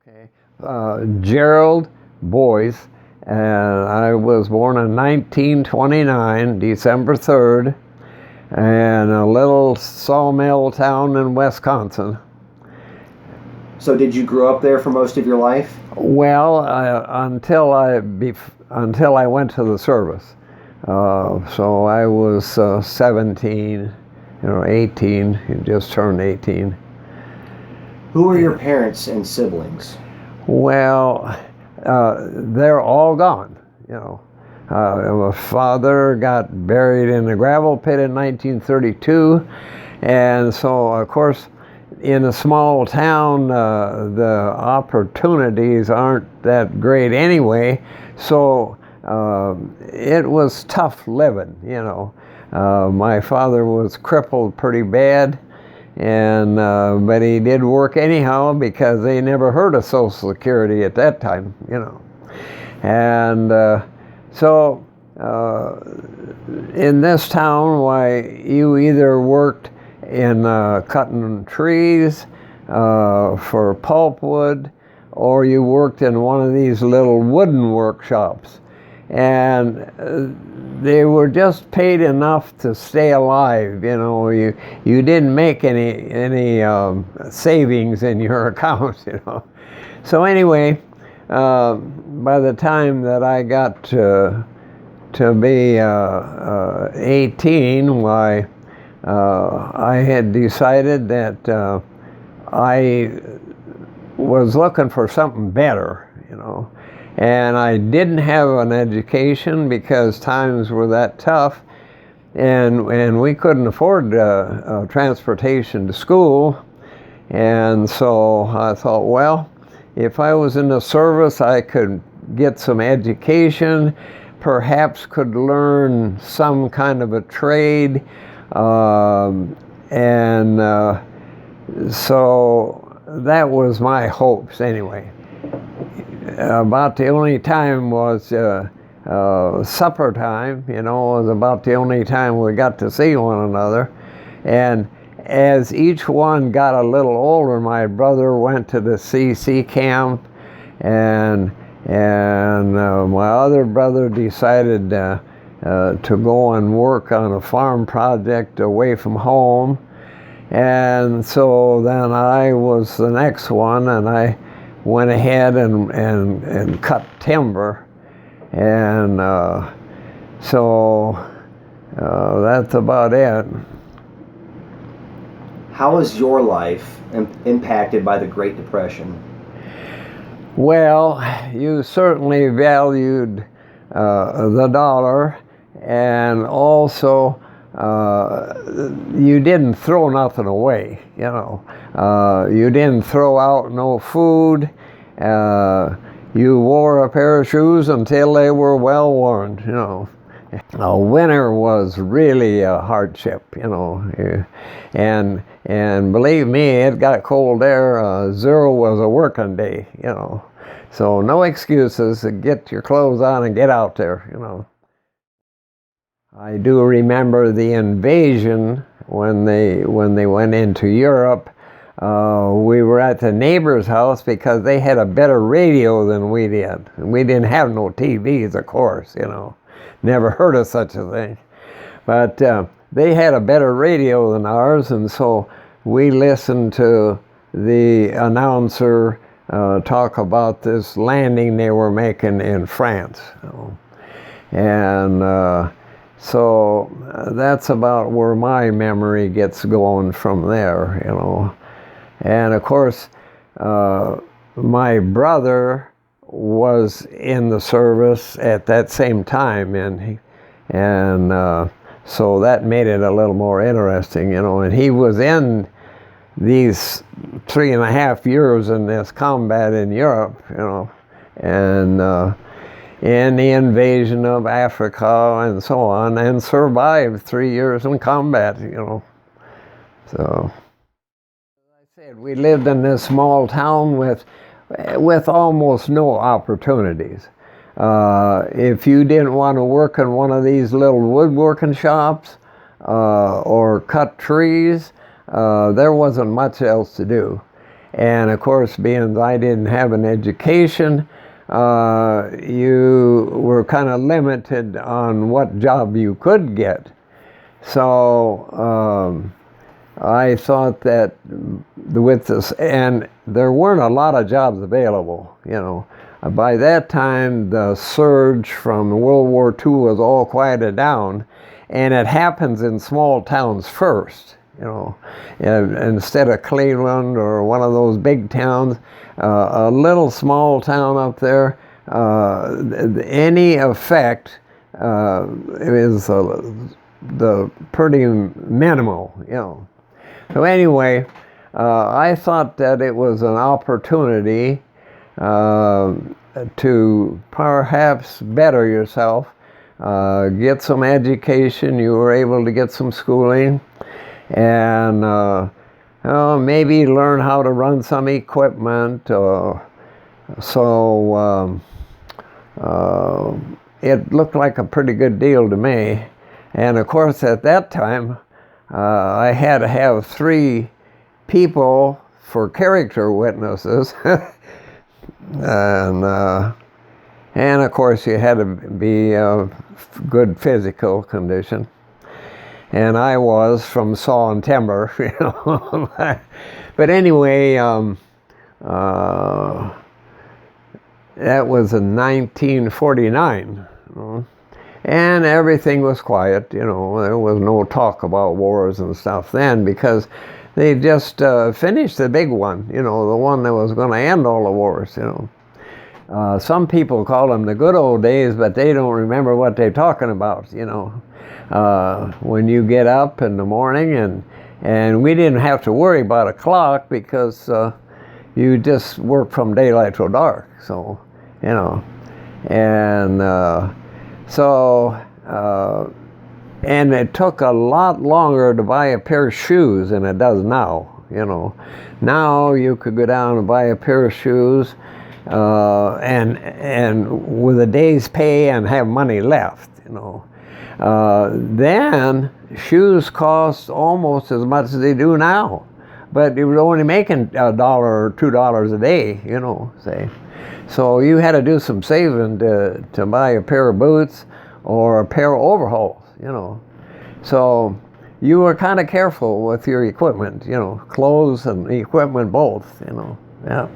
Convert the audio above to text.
Okay. Gerald Boyce, and I was born in 1929, December 3rd, in a little sawmill town in Wisconsin. So did you grow up there for most of your life? Well, until I went to the service. So I was 17, 18, just turned 18. Who are your parents and siblings? Well, they're all gone, My father got buried in a gravel pit in 1932, and so, of course, in a small town, the opportunities aren't that great anyway, so it was tough living, My father was crippled pretty bad, and but he did work anyhow because they never heard of Social Security at that time, And so in this town, why, you either worked in cutting trees for pulpwood, or you worked in one of these little wooden workshops, and they were just paid enough to stay alive. You didn't make any savings in your account. So anyway, by the time that I got to be 18, why, I had decided that I was looking for something better, And I didn't have an education because times were that tough, and we couldn't afford transportation to school. And so I thought, well, if I was in the service, I could get some education, perhaps could learn some kind of a trade, so that was my hopes anyway. About the only time was supper time, was about the only time we got to see one another. And as each one got a little older, my brother went to the CC camp, and my other brother decided to go and work on a farm project away from home. And so then I was the next one, and I went ahead and cut timber, and so that's about it. How was your life impacted by the Great Depression? Well, you certainly valued the dollar, and also you didn't throw nothing away, You didn't throw out no food. You wore a pair of shoes until they were well worn, Winter was really a hardship, and believe me, it got cold there. 0 was a working day, So no excuses. Get your clothes on and get out there, I do remember the invasion when they went into Europe. We were at the neighbor's house because they had a better radio than we did. We didn't have no TVs, of course, Never heard of such a thing. But they had a better radio than ours, and so we listened to the announcer talk about this landing they were making in France. And so that's about where my memory gets going from there, And of course, my brother was in the service at that same time, and so that made it a little more interesting, And he was in these 3.5 years in this combat in Europe, and in the invasion of Africa and so on, and survived 3 years in combat, So, as I said, we lived in this small town with almost no opportunities. If you didn't want to work in one of these little woodworking shops or cut trees, there wasn't much else to do. And of course, being I didn't have an education, you were kind of limited on what job you could get. So I thought that with this, and there weren't a lot of jobs available, you know. By that time, the surge from World War II was all quieted down, and it happens in small towns first, you know. And instead of Cleveland or one of those big towns, a little small town up there, any effect is the pretty minimal, you know. So anyway, I thought that it was an opportunity to perhaps better yourself, get some education. You were able to get some schooling, and maybe learn how to run some equipment. So it looked like a pretty good deal to me. And of course, at that time, I had to have 3 people for character witnesses. And of course, you had to be good physical condition. And I was from saw and timber, you know. But anyway, that was in 1949. You know? And everything was quiet, you know. There was no talk about wars and stuff then, because they just finished the big one, you know, the one that was going to end all the wars, you know. Some people call them the good old days, but they don't remember what they're talking about, you know. When you get up in the morning, and we didn't have to worry about a clock, because you just worked from daylight till dark, so, you know. And and it took a lot longer to buy a pair of shoes than it does now, you know. Now you could go down and buy a pair of shoes and with a day's pay and have money left, you know. Then shoes cost almost as much as they do now, but you were only making $1 or $2 a day, you know, say. So you had to do some saving to buy a pair of boots or a pair of overalls, you know. So you were kind of careful with your equipment, you know, clothes and equipment both, you know. Yeah.